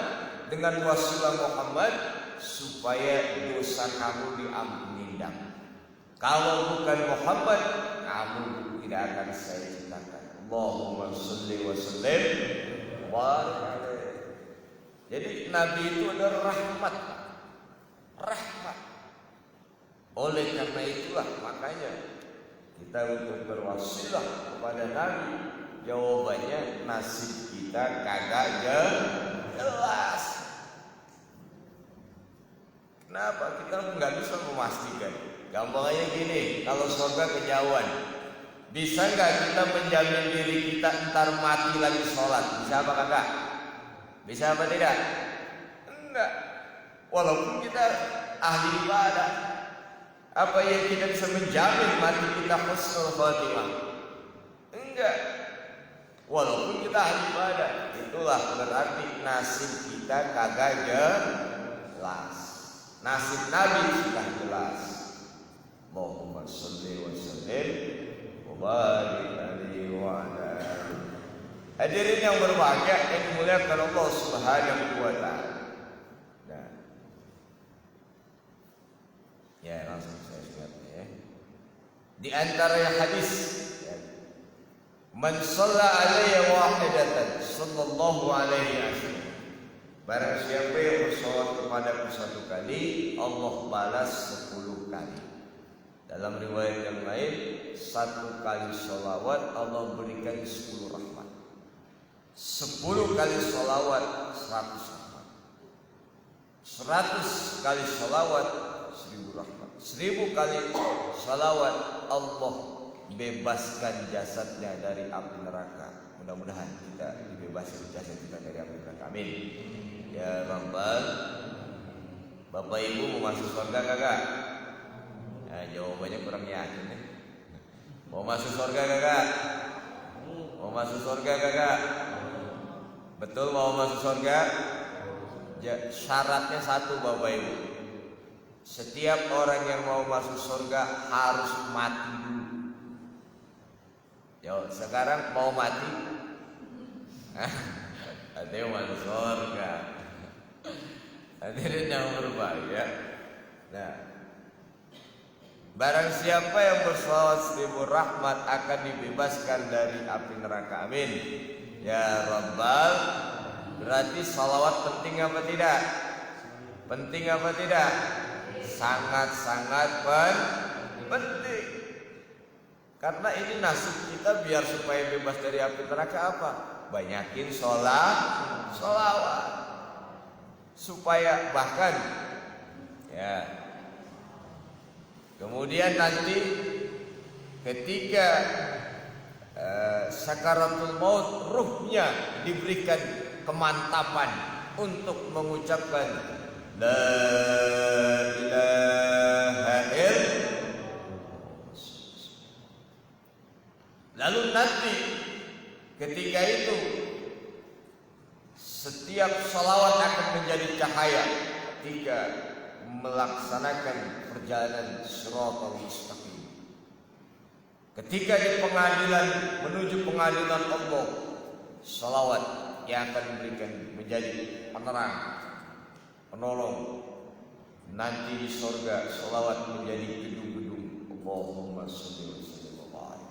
dengan wasilah Muhammad, supaya dosa kamu diampuni. Kalau bukan Muhammad, kamu tidak akan saya ciptakan. Allahumma sholli wa sallim wa barik. Jadi Nabi itu adalah rahmat. Rahmat. Oleh karena itulah makanya kita untuk berwasilah kepada Nabi Jawabannya nasib kita kagak jelas. Kenapa? Kita nggak bisa memastikan. Gampangnya gini, kalau surga kejauhan, bisa nggak kita menjamin diri kita ntar mati lagi sholat? Bisa apa kagak? Bisa apa tidak? Enggak. Walaupun kita ahli ibadah, apa yang kita bisa menjamin mati kita husnul khatimah? Enggak. Walaupun kita ahli ibadah, itulah berarti nasib kita kagak jelas. Nasib Nabi sudah jelas. Allahumma sholli wa sallim wa barik alaihi wa ala. Hadirin yang berbahagia yang dimuliakan Allah Subhanahu wa taala. Nah. Ya, langsung saya ingat ya. Di antara hadis ya. Man shalla alayya wahidatan sallallahu alaihi wasallam. Barang siapa yang bersolawat kepadaku satu kali, Allah balas 10 kali. Dalam riwayat yang lain, 1 kali sholawat Allah berikan 10 rahmat. 10 kali sholawat 100 rahmat. 100 kali sholawat 1000 rahmat. 1000 kali sholawat Allah bebaskan jasadnya dari api neraka. Mudah-mudahan kita dibebaskan jasad kita dari api neraka. Amin. Ya Rabbal. Bapak Ibu mau masuk surga kagak? Nah, jawabannya kurang yakin nih. Mau masuk surga kagak? Mau masuk surga kagak? Betul mau masuk surga? Syaratnya satu Bapak Ibu. Setiap orang yang mau masuk surga harus mati dulu. Yo, sekarang mau mati? Ada yang masuk surga. Hadirin yang berbahagia. Nah, barang siapa yang bersolawat 1000 rahmat akan dibebaskan dari api neraka. Amin. Ya Rabbal. Berarti salawat penting apa tidak? Penting apa tidak? Sangat-sangat penting. Karena ini nasib kita biar supaya bebas dari api neraka apa? Banyakin sholawat. Supaya bahkan ya kemudian nanti ketika sakaratul maut ruhnya diberikan kemantapan untuk mengucapkan la ilaha illallah. Lalu nanti ketika itu setiap salawat akan menjadi cahaya ketika melaksanakan perjalanan Shiratal Mustaqim. Ketika di pengadilan menuju pengadilan Allah, salawat yang akan memberikan menjadi penerang, penolong. Nanti di surga salawat menjadi gedung-gedung. Allahumma sholli wa sallim wa barik.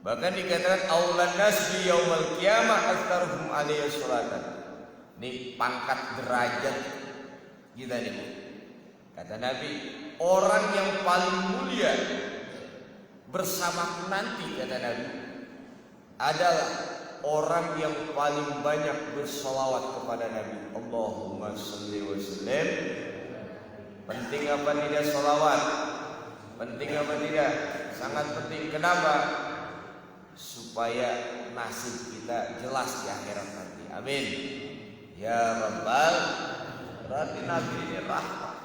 Bahkan dikatakan aulan nas bi yaumil qiyamah aktsaruhum alayhi sholatan. Ini pangkat derajat kita nih Bu. Kata Nabi, orang yang paling mulia bersamaku nanti, kata Nabi, adalah orang yang paling banyak bersolawat kepada Nabi. Allahumma sholli wa sallim. Penting apa tidak solawat? Penting apa tidak? Sangat penting. Kenapa? Supaya nasib kita jelas di akhirat nanti. Amin. Ya Rabbal. Berarti Nabi ini rahmat.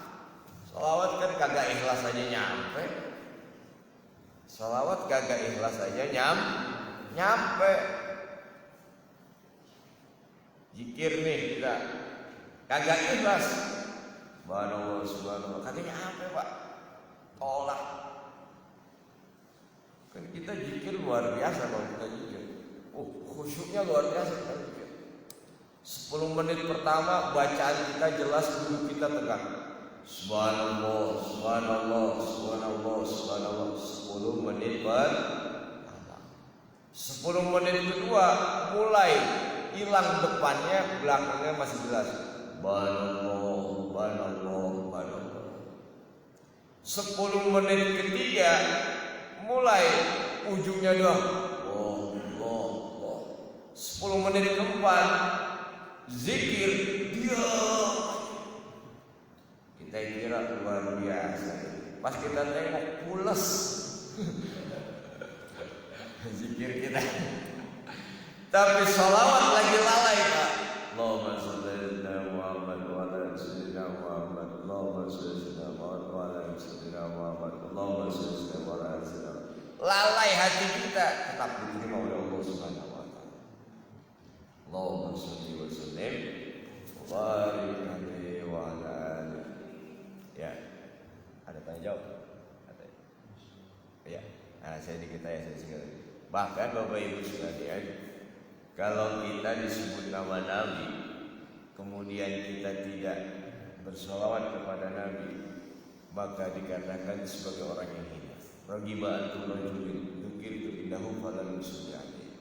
Salawat kan kagak ikhlas aja nyampe. Salawat kagak ikhlas aja nyampe. Zikir nih kita kagak ikhlas. Subhanallah, subhanallah. Kagak nyampe Pak. Tolak. Kan kita zikir luar biasa kalau kita zikir. Khusyuknya luar biasa kita zikir. 10 menit pertama bacaan kita jelas, duduk kita tegak. Subhanallah, subhanallah, subhanallah, subhanallah. 10 menit pertama. 10 menit kedua mulai hilang depannya, belakangnya masih jelas. Subhanallah, subhanallah, subhanallah. 10 menit ketiga mulai ujungnya doang. Allah, 10 menit ke depan zikir dia kita kira luar biasa. Pas kita tengok pules zikir kita. Tapi sholawat lagi lalai Pak. Allahumma sholli ala Muhammad wa ala sayyidina Muhammad. Allahumma sholli ala Muhammad wa ala sayyidina Muhammad. Allahumma sholli ala sayyidina. Lalai hati kita, tetap diterima oleh Allah Subhanahu wa taala. Allahumma sholli wa sallim wa barik alaihi wa ala alihi. Ya. Ada tanya jawab? Ada. Ya. Nah, saya dikit aja saya. Bahkan Bapak Ibu sekalian, kalau kita disebut nama Nabi, kemudian kita tidak bersolawat kepada Nabi, maka dikatakan sebagai orang yang hina. Ragiba antum rajulin dzukirtu indahu falam yusalli alaihi.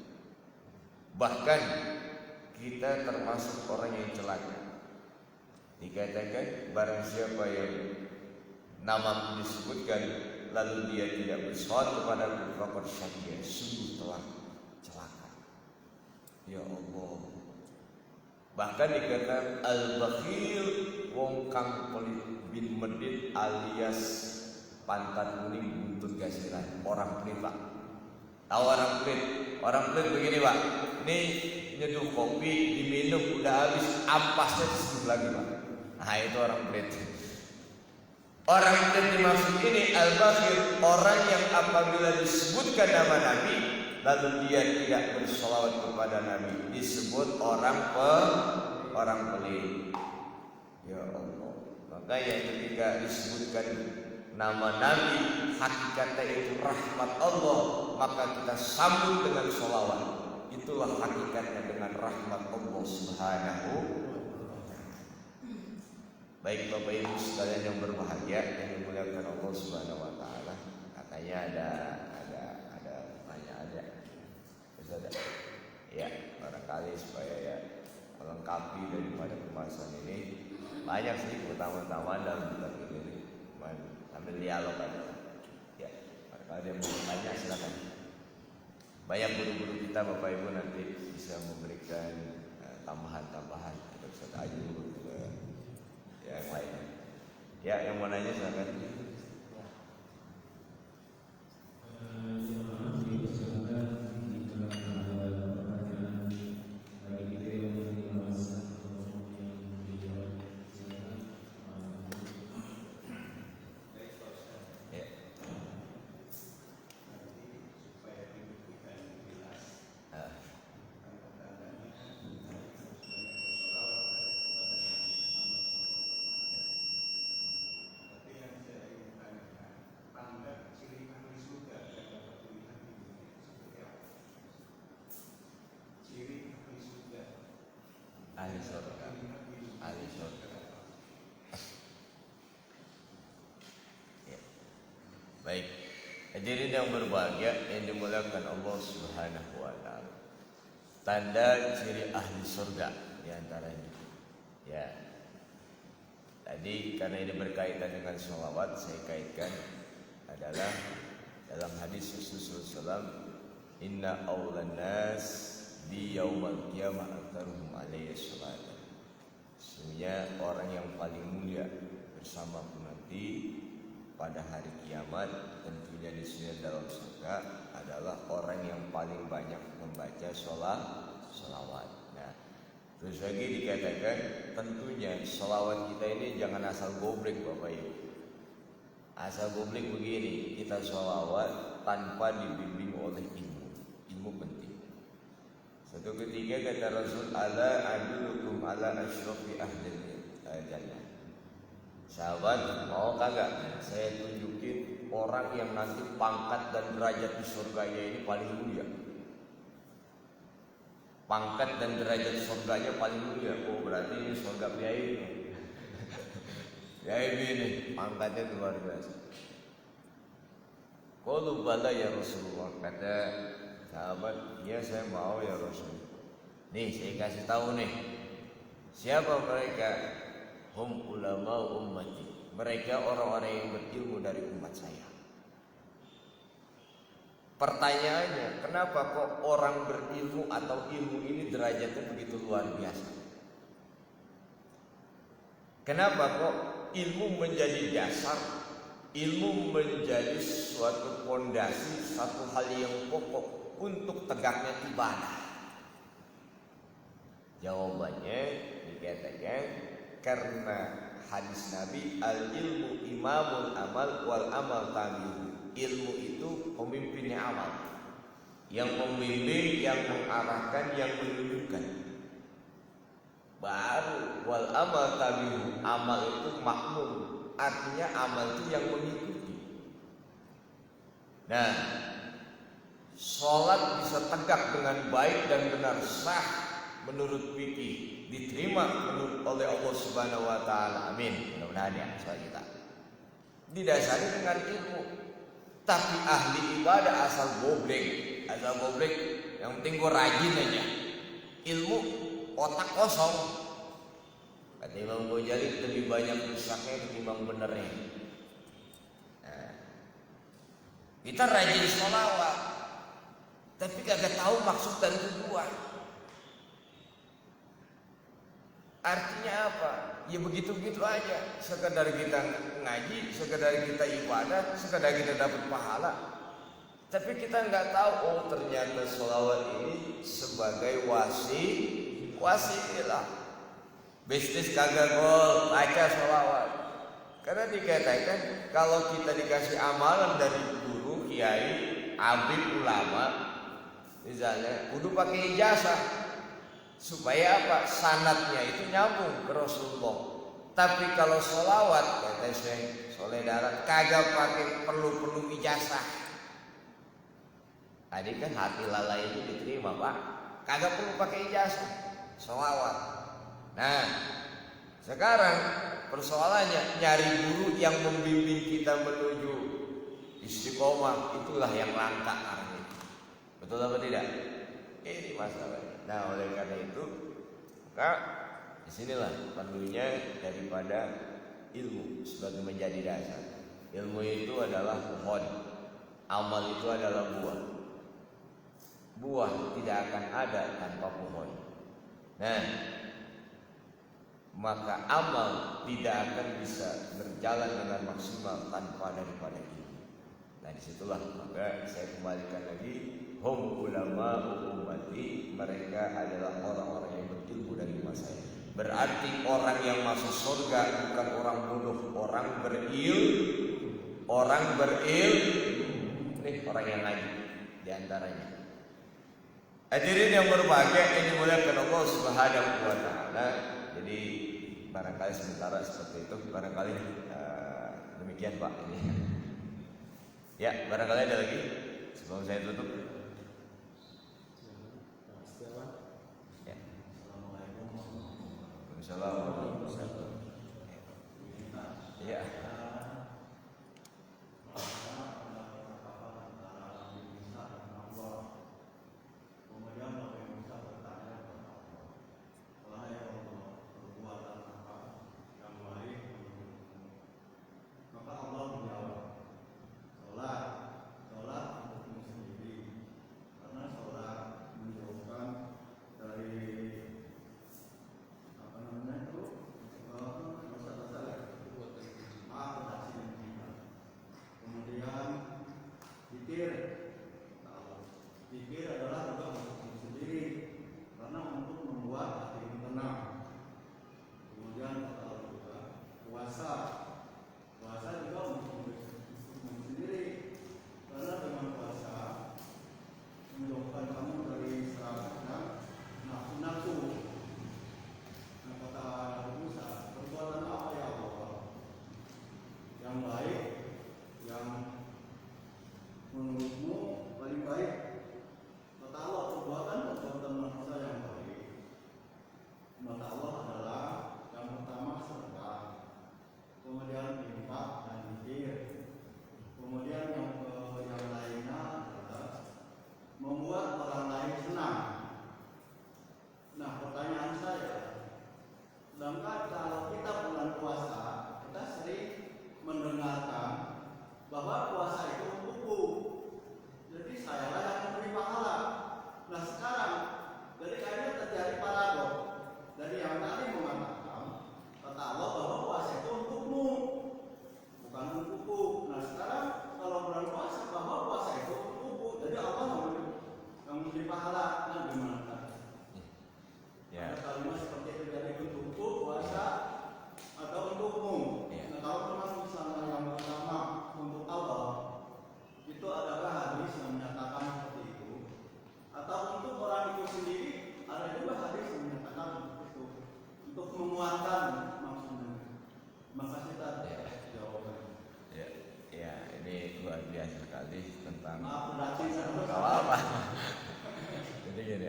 Bahkan kita termasuk orang yang celaka. Dikatakan barang siapa yang nama disebutkan lalu dia tidak bersolawat kepada Rabb syaqiyah, sungguh telah celaka. Ya Allah. Bahkan dikatakan al-bakhil wong kang pelit bin medit alias pantat kuning buntut gasiran. Orang pelit Pak. Tahu orang pelit? Orang pelit begini Pak. Ini nyeduh kopi diminum udah habis, ampasnya diseduh lagi Pak. Nah itu orang pelit. Orang yang dimaksud ini al-bakhil, orang yang apabila disebutkan nama Nabi lalu dia tidak bersolawat kepada Nabi, disebut orang pelit. Ya Allah. Maka yang ketika disebutkan nama Nabi hakikatnya itu rahmat Allah, maka kita sambut dengan sholawat. Itulah hakikatnya dengan rahmat Allah Subhanahu. Baik Bapak Ibu sekalian yang berbahagia, yang dimuliakan Allah Subhanahu wa taala. Katanya ada ada. Ya, barangkali supaya ya melengkapi daripada kemasan ini. Banyak sih pertama-tama dalam kitab ini. Sambil dialog aja. Ya, barangkali yang mau tanya silakan. Banyak guru-guru kita Bapak Ibu nanti bisa memberikan tambahan-tambahan atau Ustaz Ayu yang lain. Ya, yang mau nanya silakan. Ahli surga. Ya. Baik, hadirin yang berbahagia yang dimuliakan Allah Subhanahu wa taala. Tanda ciri ahli surga di antaranya. Ya. Tadi karena ini berkaitan dengan sholawat, saya kaitkan adalah dalam hadis Rasulullah SAW, inna awlan nas di yaumal qiyamah aktaruhum alaihi salatan. Sesungguhnya orang yang paling mulia bersamaku nanti pada hari kiamat, tentunya di sini dalam surga, adalah orang yang paling banyak membaca sholawat. Nah, terus lagi dikatakan tentunya sholawat kita ini jangan asal goblek Bapak Ibu. Asal goblek begini, kita sholawat tanpa dibimbing oleh ilmu penting. Satu ketika kata Rasul, ala adulukum ala asyrafi ahli jannah. Sahabat, mau kagak saya tunjukin orang yang nanti pangkat dan derajat di surganya ini paling mulia. Pangkat dan derajat surganya paling mulia. Oh berarti ini surga VIP. VIP ini pangkatnya luar biasa. Qalu bala ya Rasulullah, kata sahabat, ya saya mau ya Rasul. Nih saya kasih tahu nih, siapa mereka? Hum ulama ummati. Mereka orang-orang yang berilmu dari umat saya. Pertanyaannya, kenapa kok orang berilmu atau ilmu ini derajatnya begitu luar biasa? Kenapa kok ilmu menjadi dasar, ilmu menjadi suatu fondasi, satu hal yang pokok untuk tegaknya ibadah? Jawabannya dikatakan karena hadis Nabi, al ilmu imamul amal wal amal tabi'un. Ilmu itu pemimpinnya amal, yang membimbing, yang mengarahkan, yang menunjukkan. Baru wal amal tabi'un, amal itu makmum, artinya amal itu yang mengikuti. Nah, sholat bisa tegak dengan baik dan benar, sah menurut fikih, diterima oleh Allah Subhanahu wa taala. Amin. Mudah-mudahan ya soal kita. Didasari dengan ilmu. Tapi ahli ibadah asal goblek, yang penting gue rajin aja. Ilmu otak kosong. Kata Imam Ghazali, lebih banyak rusaknya ketimbang benernya. Nah, kita rajin sholawat, tapi kagak tahu maksud dan tujuan. Artinya apa? Ya begitu-begitu aja. Sekedar kita ngaji, sekedar kita ibadah, sekedar kita dapat pahala. Tapi kita nggak tahu, oh ternyata sholawat ini sebagai wasilah. Bisnis kagak gol, baca sholawat. Karena dikatakan kalau kita dikasih amalan dari guru, kiai, abid, ulama, misalnya, kudu pakai ijazah. Supaya apa? Sanadnya itu nyambung ke Rasulullah. Tapi kalau sholawat, kata Syekh Soleh Darat, kagak pakai perlu ijazah. Tadi kan hati lalai itu diterima, Pak. Kagak perlu pakai ijazah sholawat. Nah, sekarang persoalannya nyari guru yang membimbing kita menuju istiqomah, itulah yang langka hari ini. Betul apa tidak? Ini masalahnya. Nah, oleh karena itu, maka disinilah perlunya daripada ilmu sebagai menjadi dasar. Ilmu itu adalah pohon, amal itu adalah buah. Buah tidak akan ada tanpa pohon. Nah, maka amal tidak akan bisa berjalan dengan maksimal tanpa daripada ilmu. Nah, disitulah maka saya kembalikan lagi, hum ulama ummati, mereka adalah orang-orang yang berilmu dari umat saya. Berarti orang yang masuk surga bukan orang bodoh, orang berilmu. Ini orang yang ngaji diantaranya. Hadirin yang berbahagia, yang dimuliakan Allah Subhanahu wa taala. Jadi barangkali sementara seperti itu, barangkali demikian Pak ini. Ya, barangkali ada lagi sebelum saya tutup. Ya. Assalamualaikum. Ya.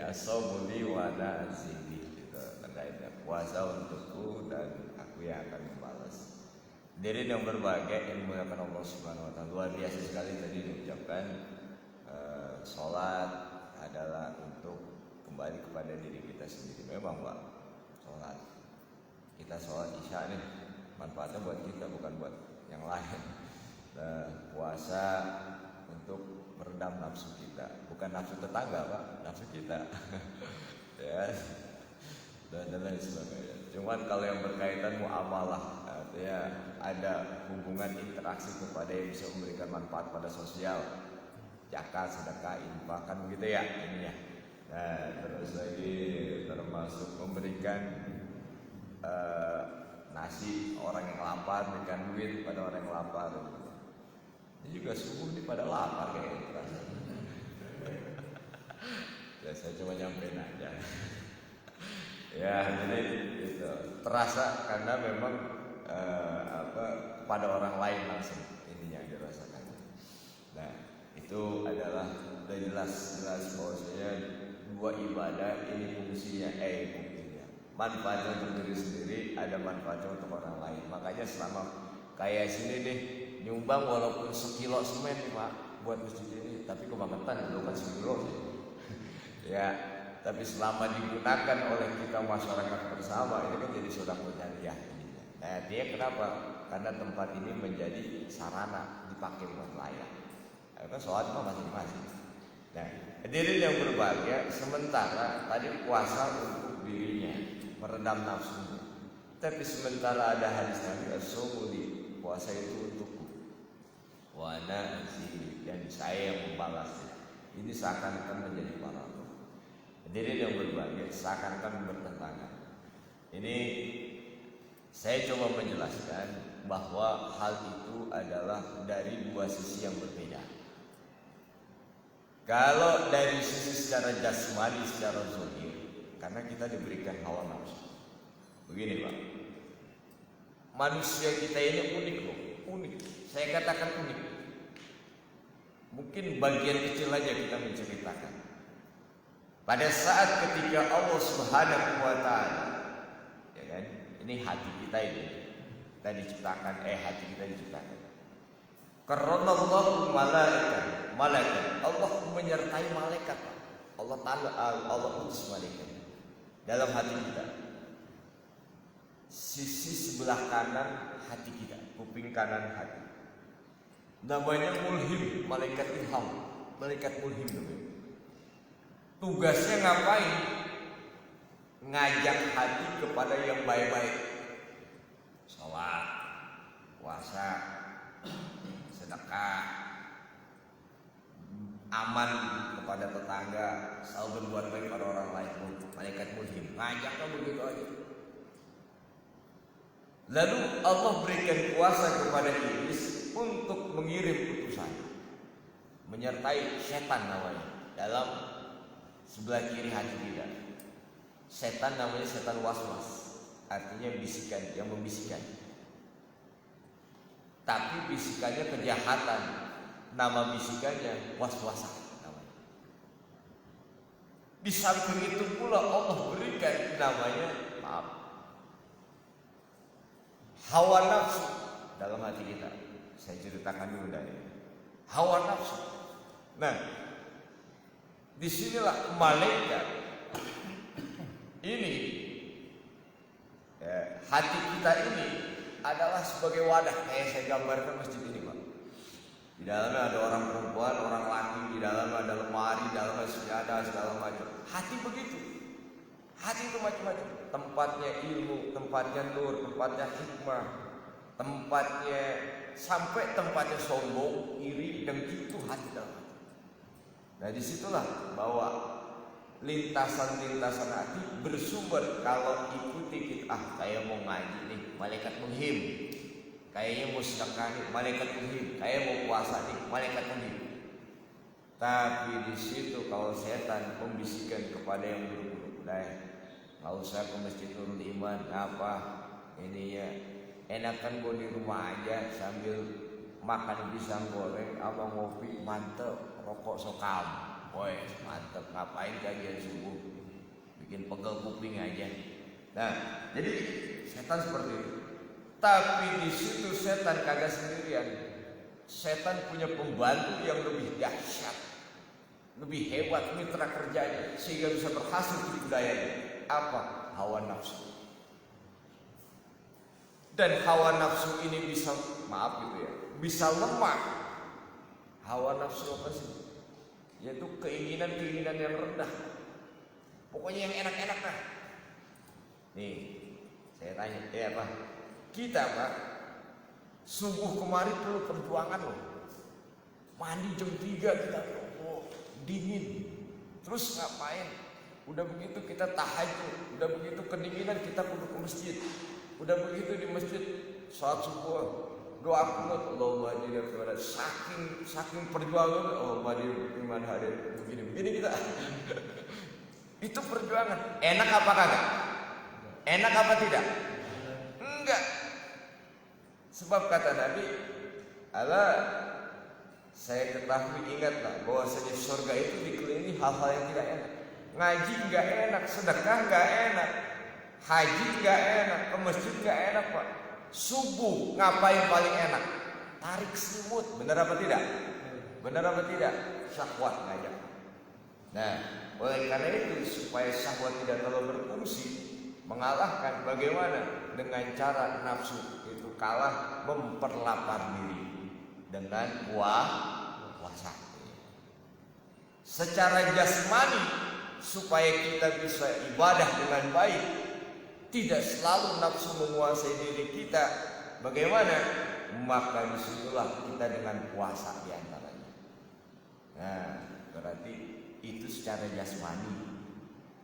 Ya, as-shaumuli wa ana azihi gitu. Tandanya puasa untukku dan aku yang akan membalas. Diri yang berbahagia yang dimuliakan Allah Subhanahu wa taala. Luar biasa sekali tadi diucapkan salat adalah untuk kembali kepada diri kita sendiri. Memang Pak, salat. Kita salat Isya nih manfaatnya buat kita bukan buat yang lain. Puasa untuk meredam nafsu kita, bukan nafsu tetangga Pak, nafsu kita. Ya. Dan lain sebagainya. Cuman kalau yang berkaitan muamalah, artinya ada hubungan interaksi kepada yang bisa memberikan manfaat pada sosial, zakat, sedekah, infak, kan begitu ya ininya. Nah, terus lagi termasuk memberikan nasi orang yang lapar, berikan duit pada orang yang lapar. Ini juga subuh ini pada lapar kayaknya terasa. Ya saya cuma nyampein aja. Ya jadi itu terasa karena memang pada orang lain langsung ininya dirasakan. Nah itu adalah sudah jelas bahwasanya dua ibadah ini fungsinya manfaatnya untuk diri sendiri, ada manfaatnya untuk orang lain. Makanya selama kayak sini deh nyumbang walaupun sekilo semen nih Pak buat masjid ini, tapi kebangetan bukan sekilo sih. Ya, tapi selama digunakan oleh kita masyarakat bersama ini kan jadi sedekah jariyah. Nah, dia kenapa? Karena tempat ini menjadi sarana dipakai buat layak. Kan sholat mah masing-masing. Nah, hadirin yang berbahagia, sementara tadi puasa untuk dirinya, meredam nafsunya. Tapi sementara ada hadis Nabi as-shaumuli, puasa itu untukku. Wa ana azihi, dan saya yang membalasnya. Ini seakan-akan menjadi pahala. Hadirin yang berbahagia, seakan-akan bertentangan. Ini saya coba menjelaskan bahwa hal itu adalah dari dua sisi yang berbeda. Kalau dari sisi secara jasmani, secara zahir, karena kita diberikan hawa nafsu. Begini Pak, manusia kita ini unik loh, unik. Saya katakan unik. Mungkin bagian kecil aja kita menceritakan. Pada saat ketika Allah Subhanahu wa taala, ya kan? Ini hati kita ini. Kita diciptakan, hati kita diciptakan. Karramallahu malaikat. Allah menyertai malaikat. Allah utus malaikat dalam hati kita. Sisi sebelah kanan hati kita, kuping kanan hati. Namanya mulhim, malaikat ilham, malaikat mulhim namanya. Tugasnya ngapain? Ngajak hati kepada yang baik-baik. Salat, puasa, sedekah, aman kepada tetangga, selalu berbuat baik pada orang lain. Malaikat mulhim, ngajaknya begitu aja. Lalu Allah berikan kuasa kepada iblis untuk mengirim utusan, menyertai setan namanya dalam sebelah kiri hati kita. Setan namanya setan waswas, artinya bisikan, yang membisikkan. Tapi bisikannya kejahatan. Nama bisikannya waswasah namanya. Di samping itu pula Allah berikan namanya hawa nafsu dalam hati kita. Saya ceritakan dulu dari hawa nafsu. Nah, disinilah malaikat ini hati kita ini adalah sebagai wadah, kayak saya gambarkan masjid ini Pak. Di dalamnya ada orang perempuan, orang laki, di dalamnya ada lemari, di dalamnya sejadah, segala macam. Hati begitu. Hati itu macam-macam. Tempatnya ilmu, tempatnya nur, tempatnya hikmah, tempatnya sampai tempatnya sombong, iri, dengki, itu hati dalam hati. Nah disitulah bahwa lintasan-lintasan hati bersumber. Kalau ikuti kita, kayak mau ngaji nih, malaikat mulhim. Kayaknya mau sedekah nih, malaikat mulhim. Kayak mau puasa nih, malaikat mulhim. Tapi di situ kalau setan membisikkan kepada yang buruk-buruk, nggak usah ke masjid Nurul Iman, apa ini ya, enakan gue di rumah aja sambil makan pisang goreng, apa ngopi, mantep, rokok sokam. woi mantep, ngapain kajian subuh, bikin pegel kuping aja. Nah, jadi setan seperti itu. Tapi di situ setan kagak sendirian. Setan punya pembantu yang lebih dahsyat, lebih hebat mitra kerjanya, sehingga bisa berhasil tipu dayanya. Apa? Hawa nafsu. Dan hawa nafsu ini bisa, maaf gitu ya, bisa lemah. Hawa nafsu apa sih? Yaitu keinginan-keinginan yang rendah. Pokoknya yang enak-enak lah. Nih, saya tanya, apa? Kita Pak, subuh kemarin perlu perjuangan loh. Mandi jam 3 kita, oh, dingin. Terus ngapain? Udah begitu kita tahajud, udah begitu kedinginan kita kudu ke masjid. Udah begitu di masjid saat subuh doa kunut, Allahumma hadina kepada saking perjuangan, Allahumma hadina iman hadir begini kita. Itu perjuangan. Enak apa kagak? Enak apa tidak? Enggak. Sebab kata Nabi, Allah, saya ketahui, ingatlah bahwasanya surga itu dikelilingi hal-hal yang tidak enak. Ngaji enggak enak, sedekah enggak enak, haji enggak enak, ke masjid enggak enak Pak. Subuh ngapain paling enak? Tarik selimut, benar apa tidak? Benar apa tidak? Syahwat ngajak. Nah, oleh karena itu supaya syahwat tidak terlalu berfungsi, mengalahkan bagaimana? Dengan cara nafsu itu kalah, memperlapar diri dengan puasa. Secara jasmani supaya kita bisa ibadah dengan baik, tidak selalu nafsu menguasai diri kita. Bagaimana? Maka disitulah kita dengan puasa diantaranya. Nah, berarti itu secara jasmani.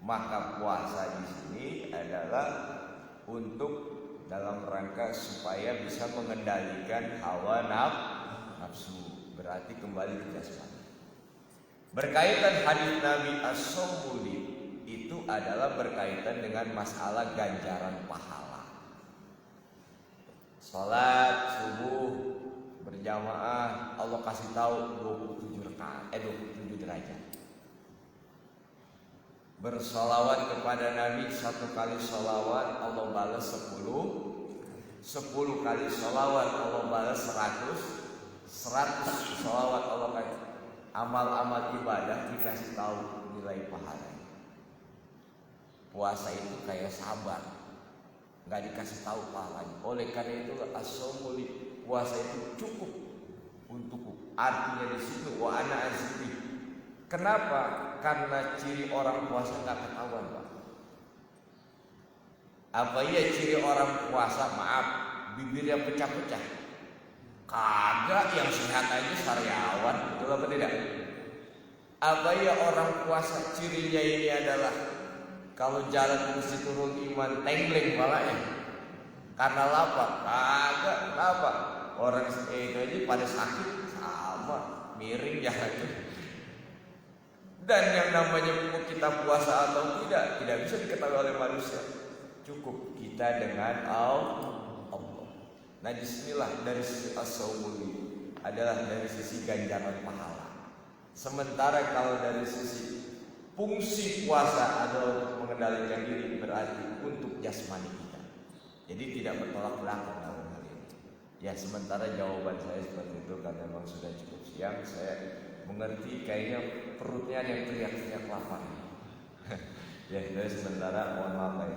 Maka puasa di sini adalah untuk dalam rangka supaya bisa mengendalikan hawa nafsu. Berarti kembali ke jasmani. Berkaitan hadis Nabi As-Sawmuli itu adalah berkaitan dengan masalah ganjaran pahala. Salat subuh berjamaah Allah kasih tahu 27 rakaat, 27 derajat. Bersolawat kepada Nabi, 1 kali solawat Allah balas 10 kali solawat Allah balas 100 solawat Allah kasih. Amal-amal ibadah dikasih tahu nilai pahalanya. Puasa itu kayak sabar, nggak dikasih tahu pahalanya. Oleh karena itu as-sawmuli, puasa itu cukup untukku. Artinya di situ wa ana azmi. Kenapa? Karena ciri orang puasa nggak ketahuan Pak. Apa iya ciri orang puasa? Maaf, bibirnya pecah-pecah. Kagak, yang sehat aja sariawan, betul apa tidak? Apa ya orang puasa cirinya ini adalah kalau jalan mesti turun iman, tengkleng palanya karena lapar? Kagak, kenapa? Orang itu aja pada sakit sama, miring jalan. Dan yang namanya kita puasa atau tidak bisa diketahui oleh manusia. Cukup kita dengan Allah. Nah disinilah dari sisi as-sawmuli adalah dari sisi ganjaran pahala. Sementara kalau dari sisi fungsi puasa adalah untuk mengendalikan diri, berarti untuk jasmani kita. Jadi tidak bertolak belakang dalam hal ini. Ya sementara jawaban saya seperti itu karena memang sudah cukup siang. Saya mengerti kayaknya perutnya ada yang teriak-teriak lapar. Ya dari sementara mohon maaf ya.